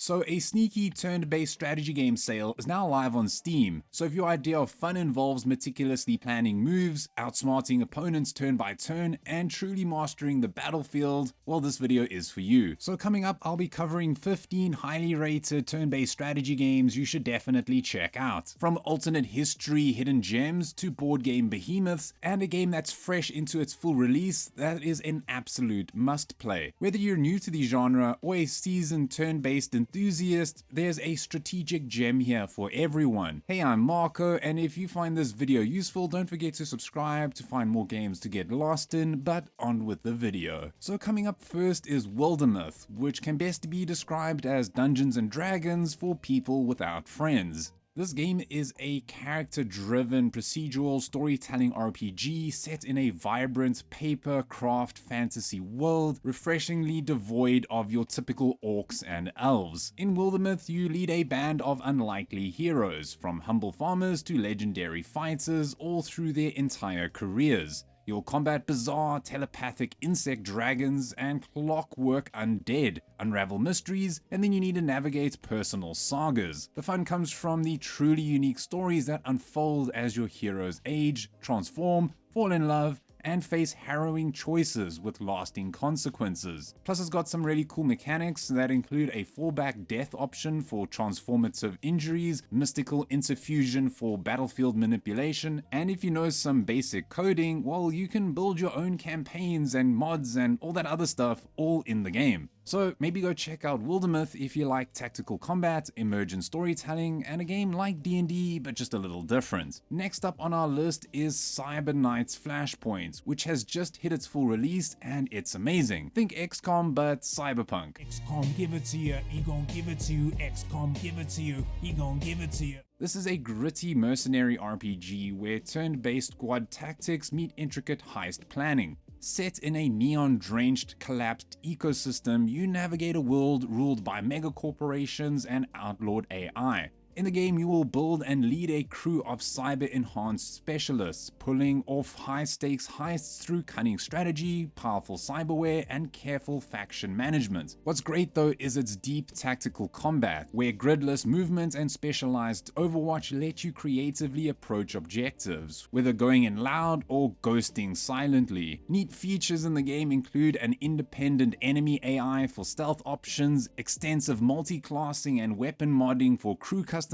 So a sneaky turn-based strategy game sale is now live on Steam. So if your idea of fun involves meticulously planning moves, outsmarting opponents turn by turn, and truly mastering the battlefield, well, this video is for you. So coming up, I'll be covering 15 highly rated turn-based strategy games you should definitely check out. From alternate history hidden gems to board game behemoths, and a game that's fresh into its full release that is an absolute must-play. Whether you're new to the genre or a seasoned turn-based enthusiast, there's a strategic gem here for everyone. Hey, I'm Marco, and if you find this video useful, don't forget to subscribe to find more games to get lost in, but on with the video. So coming up first is Wildermyth, which can best be described as Dungeons and Dragons for people without friends. This game is a character-driven procedural storytelling RPG set in a vibrant paper-craft fantasy world, refreshingly devoid of your typical orcs and elves. In Wildermyth, you lead a band of unlikely heroes, from humble farmers to legendary fighters, all through their entire careers. You'll combat bizarre telepathic insect dragons and clockwork undead, unravel mysteries, and then you need to navigate personal sagas. The fun comes from the truly unique stories that unfold as your heroes age, transform, fall in love, and face harrowing choices with lasting consequences. Plus, it's got some really cool mechanics that include a fallback death option for transformative injuries, mystical interfusion for battlefield manipulation, and if you know some basic coding, well, you can build your own campaigns and mods and all that other stuff all in the game. So maybe go check out Wildermyth if you like tactical combat, emergent storytelling, and a game like D&D but just a little different. Next up on our list is Cyberknight's Flashpoint, which has just hit its full release and it's amazing. Think XCOM but cyberpunk. XCOM give it to you, he gon' give it to you. XCOM give it to you, he gon' give it to you. This is a gritty mercenary RPG where turn-based squad tactics meet intricate heist planning. Set in a neon-drenched, collapsed ecosystem, you navigate a world ruled by megacorporations and outlawed AI. In the game, you will build and lead a crew of cyber-enhanced specialists, pulling off high-stakes heists through cunning strategy, powerful cyberware, and careful faction management. What's great though is its deep tactical combat, where gridless movement and specialized Overwatch let you creatively approach objectives, whether going in loud or ghosting silently. Neat features in the game include an independent enemy AI for stealth options, extensive multi-classing and weapon modding for crew customization,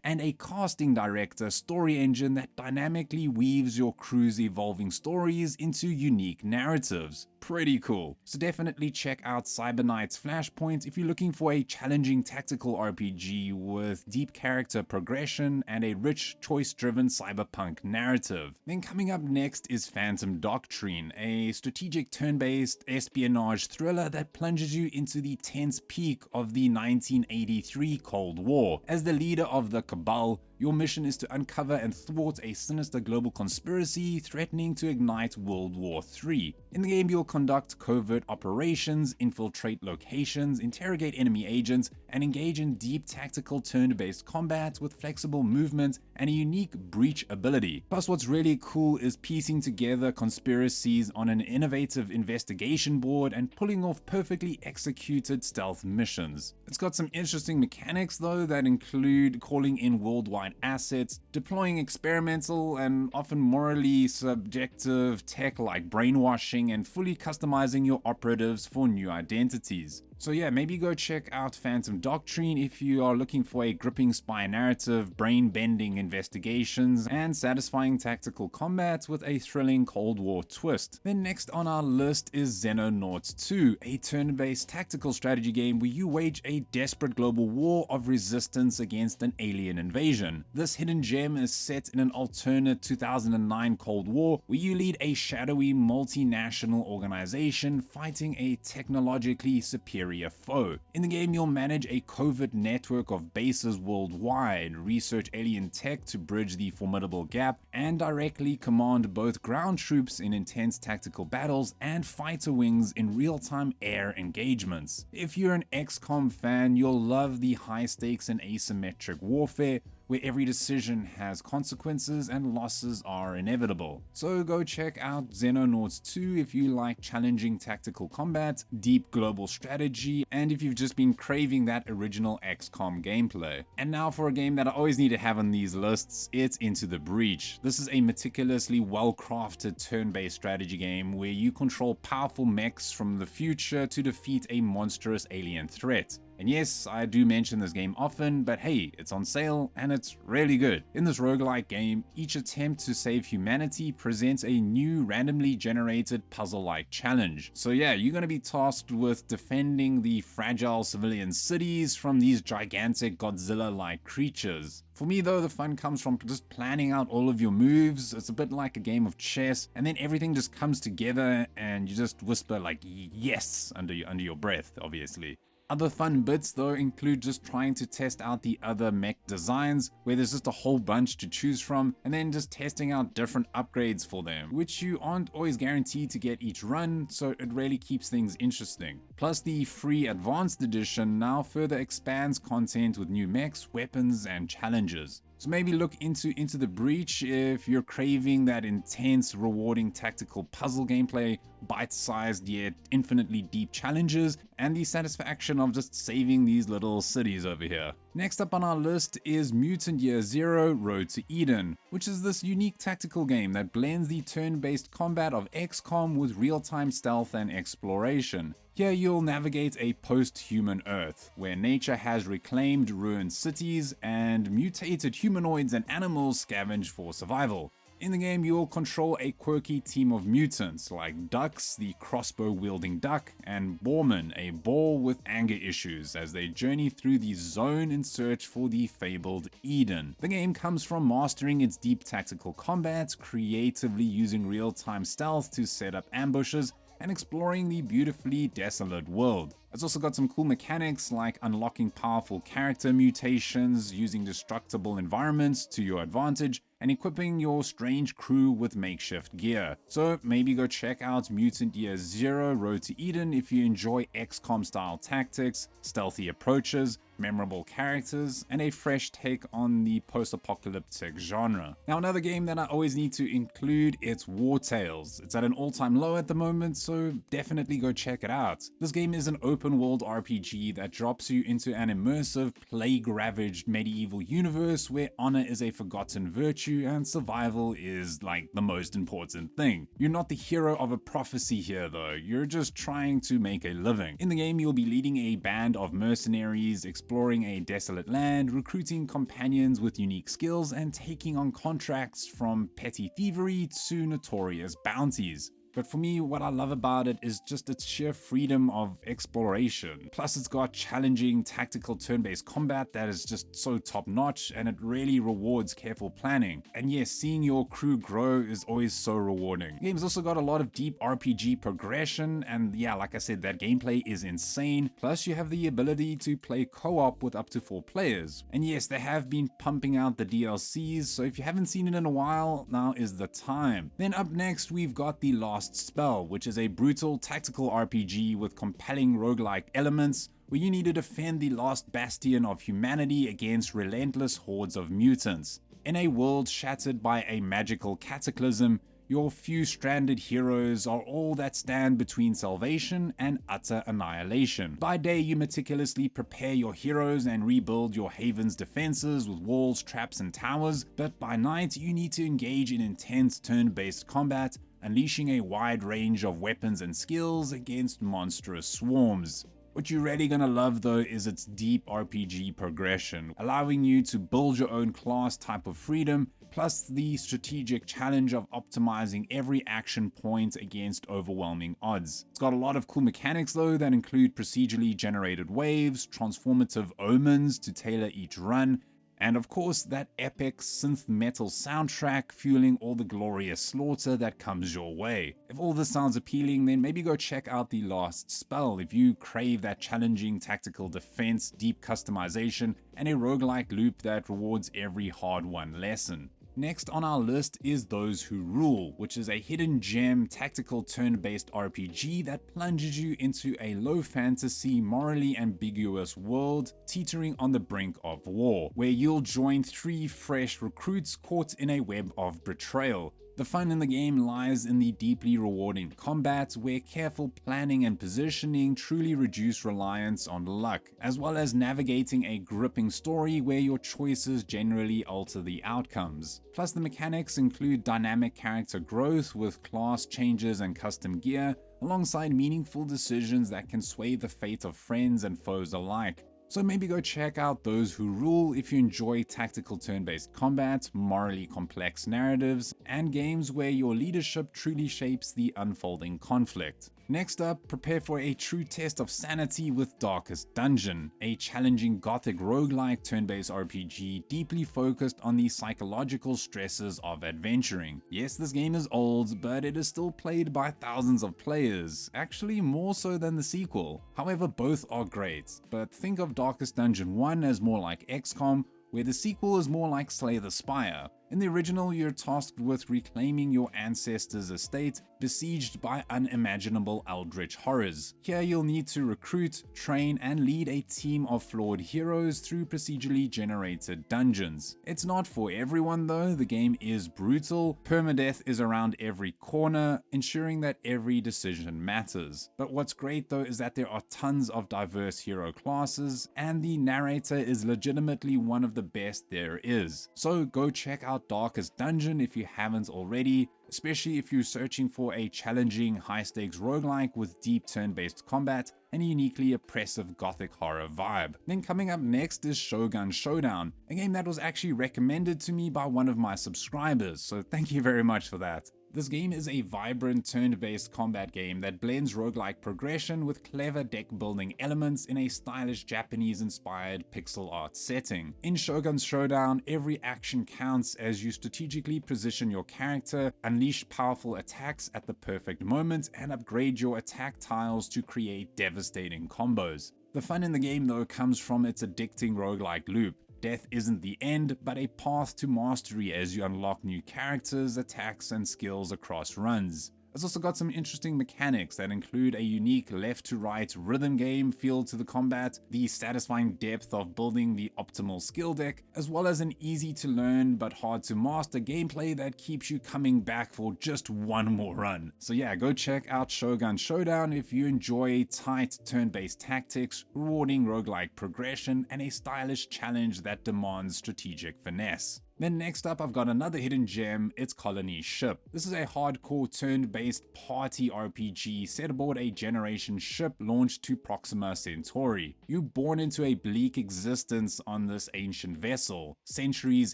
and a casting director story engine that dynamically weaves your crew's evolving stories into unique narratives. Pretty cool. So definitely check out Cyberknight's Flashpoint if you're looking for a challenging tactical RPG with deep character progression and a rich, choice-driven cyberpunk narrative. Then coming up next is Phantom Doctrine, a strategic turn-based espionage thriller that plunges you into the tense peak of the 1983 Cold War. As the leader of the Cabal, your mission is to uncover and thwart a sinister global conspiracy threatening to ignite World War III. In the game, you'll conduct covert operations, infiltrate locations, interrogate enemy agents, and engage in deep tactical turn-based combat with flexible movement and a unique breach ability. Plus, what's really cool is piecing together conspiracies on an innovative investigation board and pulling off perfectly executed stealth missions. It's got some interesting mechanics though that include calling in worldwide assets, deploying experimental and often morally subjective tech like brainwashing, and fully customizing your operatives for new identities. So yeah, maybe go check out Phantom Doctrine if you are looking for a gripping spy narrative, brain-bending investigations, and satisfying tactical combat with a thrilling Cold War twist. Then next on our list is Xenonauts 2, a turn-based tactical strategy game where you wage a desperate global war of resistance against an alien invasion. This hidden gem is set in an alternate 2009 Cold War where you lead a shadowy multinational organization fighting a technologically superior foe. In the game, you'll manage a covert network of bases worldwide, research alien tech to bridge the formidable gap, and directly command both ground troops in intense tactical battles and fighter wings in real-time air engagements. If you're an XCOM fan, you'll love the high stakes and asymmetric warfare, where every decision has consequences and losses are inevitable. So go check out Xenonauts 2 if you like challenging tactical combat, deep global strategy, and if you've just been craving that original XCOM gameplay. And now for a game that I always need to have on these lists, it's Into the Breach. This is a meticulously well-crafted turn-based strategy game where you control powerful mechs from the future to defeat a monstrous alien threat. And yes, I do mention this game often, but hey, it's on sale and it's really good. In this roguelike game, each attempt to save humanity presents a new randomly generated puzzle-like challenge. So yeah, you're going to be tasked with defending the fragile civilian cities from these gigantic Godzilla-like creatures. For me though, the fun comes from just planning out all of your moves. It's a bit like a game of chess, and then everything just comes together and you just whisper like yes under your breath, obviously. Other fun bits though include just trying to test out the other mech designs, where there's just a whole bunch to choose from, and then just testing out different upgrades for them, which you aren't always guaranteed to get each run, so it really keeps things interesting. Plus the free advanced edition now further expands content with new mechs, weapons, and challenges. So maybe look into the Breach if you're craving that intense, rewarding tactical puzzle gameplay, bite-sized yet infinitely deep challenges, and the satisfaction of just saving these little cities over here. Next up on our list is Mutant Year Zero Road to Eden, which is this unique tactical game that blends the turn-based combat of XCOM with real-time stealth and exploration. Here you'll navigate a post-human Earth, where nature has reclaimed ruined cities and mutated humanoids and animals scavenge for survival. In the game, you'll control a quirky team of mutants like Dux, the crossbow-wielding duck, and Boarman, a boar with anger issues, as they journey through the zone in search for the fabled Eden. The game comes from mastering its deep tactical combat, creatively using real-time stealth to set up ambushes, and exploring the beautifully desolate world. It's also got some cool mechanics like unlocking powerful character mutations, using destructible environments to your advantage, and equipping your strange crew with makeshift gear. So maybe go check out Mutant Year Zero Road to Eden if you enjoy XCOM style tactics, stealthy approaches, memorable characters, and a fresh take on the post-apocalyptic genre. Now another game that I always need to include, it's Wartales. It's at an all-time low at the moment, so definitely go check it out. This game is an open world RPG that drops you into an immersive, plague-ravaged medieval universe where honor is a forgotten virtue and survival is like the most important thing. You're not the hero of a prophecy here though, you're just trying to make a living. In the game you'll be leading a band of mercenaries, exploring a desolate land, recruiting companions with unique skills, and taking on contracts from petty thievery to notorious bounties. But for me, what I love about it is just its sheer freedom of exploration. Plus it's got challenging tactical turn-based combat that is just so top-notch, and it really rewards careful planning. And yes, seeing your crew grow is always so rewarding. The game's also got a lot of deep RPG progression, and yeah, like I said, that gameplay is insane. Plus you have the ability to play co-op with up to 4 players. And yes, they have been pumping out the DLCs, so if you haven't seen it in a while, now is the time. Then up next, we've got The Last Spell, which is a brutal tactical RPG with compelling roguelike elements, where you need to defend the last bastion of humanity against relentless hordes of mutants. In a world shattered by a magical cataclysm, your few stranded heroes are all that stand between salvation and utter annihilation. By day, you meticulously prepare your heroes and rebuild your haven's defenses with walls, traps, and towers, but by night, you need to engage in intense turn-based combat, unleashing a wide range of weapons and skills against monstrous swarms. What you're really gonna love though is its deep RPG progression, allowing you to build your own class type of freedom, plus the strategic challenge of optimizing every action point against overwhelming odds. It's got a lot of cool mechanics though that include procedurally generated waves, transformative omens to tailor each run, and of course that epic synth metal soundtrack fueling all the glorious slaughter that comes your way. If all this sounds appealing, then maybe go check out The Last Spell if you crave that challenging tactical defense, deep customization, and a roguelike loop that rewards every hard-won lesson. Next on our list is Those Who Rule, which is a hidden gem tactical turn-based RPG that plunges you into a low fantasy, morally ambiguous world teetering on the brink of war, where you'll join 3 fresh recruits caught in a web of betrayal. The fun in the game lies in the deeply rewarding combat, where careful planning and positioning truly reduce reliance on luck, as well as navigating a gripping story where your choices generally alter the outcomes. Plus, the mechanics include dynamic character growth with class changes and custom gear, alongside meaningful decisions that can sway the fate of friends and foes alike. So maybe go check out Those Who Rule if you enjoy tactical turn-based combat, morally complex narratives, and games where your leadership truly shapes the unfolding conflict. Next up, prepare for a true test of sanity with Darkest Dungeon, a challenging gothic roguelike turn-based RPG deeply focused on the psychological stresses of adventuring. Yes, this game is old, but it is still played by thousands of players, actually more so than the sequel. However, both are great, but think of Darkest Dungeon 1 as more like XCOM, where the sequel is more like Slay the Spire. In the original, you're tasked with reclaiming your ancestors' estate, besieged by unimaginable eldritch horrors. Here you'll need to recruit, train, and lead a team of flawed heroes through procedurally generated dungeons. It's not for everyone though, the game is brutal, permadeath is around every corner, ensuring that every decision matters. But what's great though is that there are tons of diverse hero classes, and the narrator is legitimately one of the best there is. So go check out Darkest Dungeon if you haven't already, especially if you're searching for a challenging high-stakes roguelike with deep turn-based combat and a uniquely oppressive gothic horror vibe. Then coming up next is Shogun Showdown, a game that was actually recommended to me by one of my subscribers, so thank you very much for that. This game is a vibrant turn-based combat game that blends roguelike progression with clever deck-building elements in a stylish Japanese-inspired pixel art setting. In Shogun Showdown, every action counts as you strategically position your character, unleash powerful attacks at the perfect moment, and upgrade your attack tiles to create devastating combos. The fun in the game though comes from its addicting roguelike loop. Death isn't the end, but a path to mastery as you unlock new characters, attacks, and skills across runs. It's also got some interesting mechanics that include a unique left-to-right rhythm game feel to the combat, the satisfying depth of building the optimal skill deck, as well as an easy-to-learn but hard-to-master gameplay that keeps you coming back for just one more run. So yeah, go check out Shogun Showdown if you enjoy tight turn-based tactics, rewarding roguelike progression, and a stylish challenge that demands strategic finesse. Then next up, I've got another hidden gem, it's Colony Ship. This is a hardcore turn-based party RPG set aboard a generation ship launched to Proxima Centauri. You're born into a bleak existence on this ancient vessel, centuries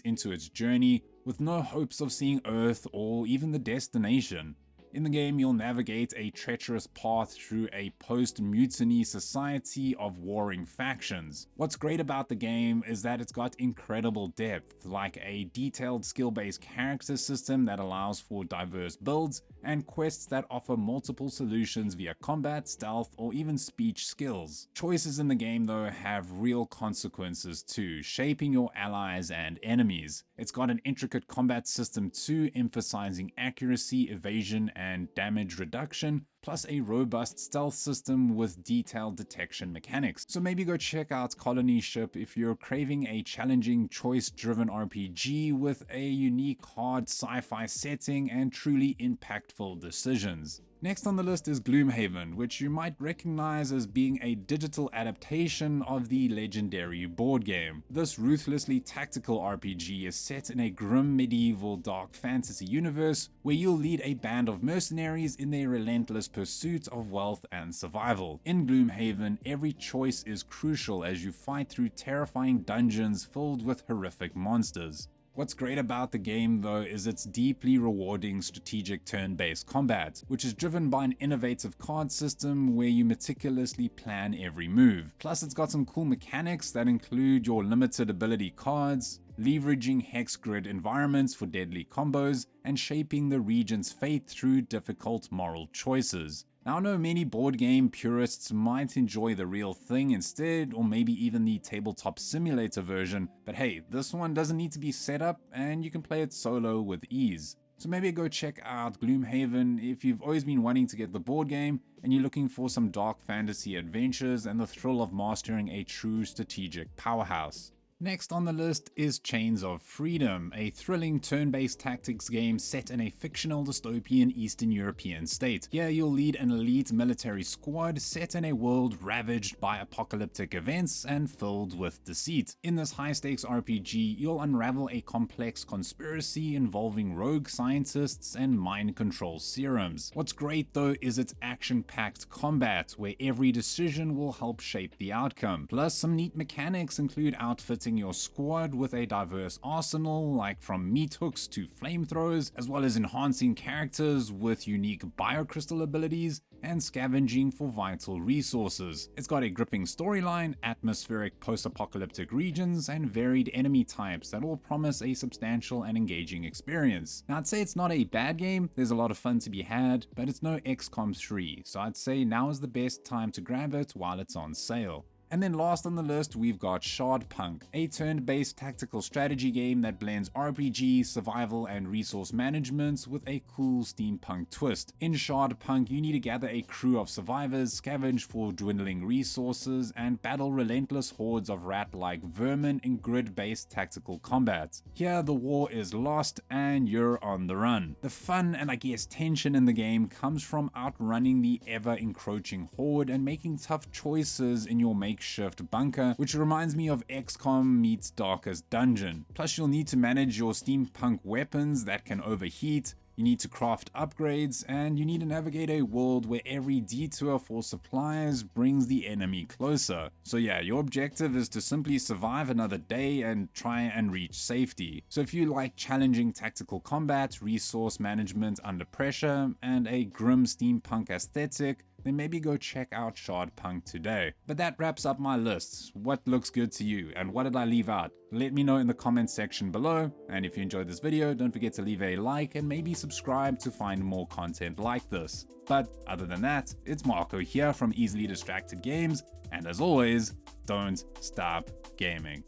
into its journey, with no hopes of seeing Earth or even the destination. In the game, you'll navigate a treacherous path through a post-mutiny society of warring factions. What's great about the game is that it's got incredible depth, like a detailed skill-based character system that allows for diverse builds, and quests that offer multiple solutions via combat, stealth, or even speech skills. Choices in the game though have real consequences too, shaping your allies and enemies. It's got an intricate combat system too, emphasizing accuracy, evasion, and damage reduction, plus a robust stealth system with detailed detection mechanics. So maybe go check out Colony Ship if you're craving a challenging choice-driven RPG with a unique hard sci-fi setting and truly impactful decisions. Next on the list is Gloomhaven, which you might recognize as being a digital adaptation of the legendary board game. This ruthlessly tactical RPG is set in a grim medieval dark fantasy universe where you'll lead a band of mercenaries in their relentless pursuit of wealth and survival. In Gloomhaven, every choice is crucial as you fight through terrifying dungeons filled with horrific monsters. What's great about the game though is its deeply rewarding strategic turn-based combat, which is driven by an innovative card system where you meticulously plan every move. Plus it's got some cool mechanics that include your limited ability cards, leveraging hex grid environments for deadly combos, and shaping the region's fate through difficult moral choices. Now, I know many board game purists might enjoy the real thing instead, or maybe even the tabletop simulator version, but hey, this one doesn't need to be set up and you can play it solo with ease. So maybe go check out Gloomhaven if you've always been wanting to get the board game and you're looking for some dark fantasy adventures and the thrill of mastering a true strategic powerhouse. Next on the list is Chains of Freedom, a thrilling turn-based tactics game set in a fictional dystopian Eastern European state. Here you'll lead an elite military squad set in a world ravaged by apocalyptic events and filled with deceit. In this high-stakes RPG, you'll unravel a complex conspiracy involving rogue scientists and mind control serums. What's great though is its action-packed combat, where every decision will help shape the outcome. Plus, some neat mechanics include outfitting your squad with a diverse arsenal, like from meat hooks to flamethrowers, as well as enhancing characters with unique biocrystal abilities and scavenging for vital resources. It's got a gripping storyline, atmospheric post-apocalyptic regions, and varied enemy types that all promise a substantial and engaging experience. Now, I'd say it's not a bad game, there's a lot of fun to be had, but it's no XCOM 3, so I'd say now is the best time to grab it while it's on sale. And then last on the list, we've got Shardpunk, a turn-based tactical strategy game that blends RPG, survival, and resource management with a cool steampunk twist. In Shardpunk, you need to gather a crew of survivors, scavenge for dwindling resources, and battle relentless hordes of rat-like vermin in grid-based tactical combat. Here, the war is lost, and you're on the run. The fun and I guess tension in the game comes from outrunning the ever-encroaching horde and making tough choices in your makeshift bunker, which reminds me of XCOM meets Darkest Dungeon. Plus, you'll need to manage your steampunk weapons that can overheat, you need to craft upgrades, and you need to navigate a world where every detour for supplies brings the enemy closer. So yeah, your objective is to simply survive another day and try and reach safety. So if you like challenging tactical combat, resource management under pressure, and a grim steampunk aesthetic, then maybe go check out Shardpunk today. But that wraps up my lists. What looks good to you, and what did I leave out? Let me know in the comments section below, and if you enjoyed this video, don't forget to leave a like and maybe subscribe to find more content like this. But other than that, it's Marco here from Easily Distracted Games, and as always, don't stop gaming.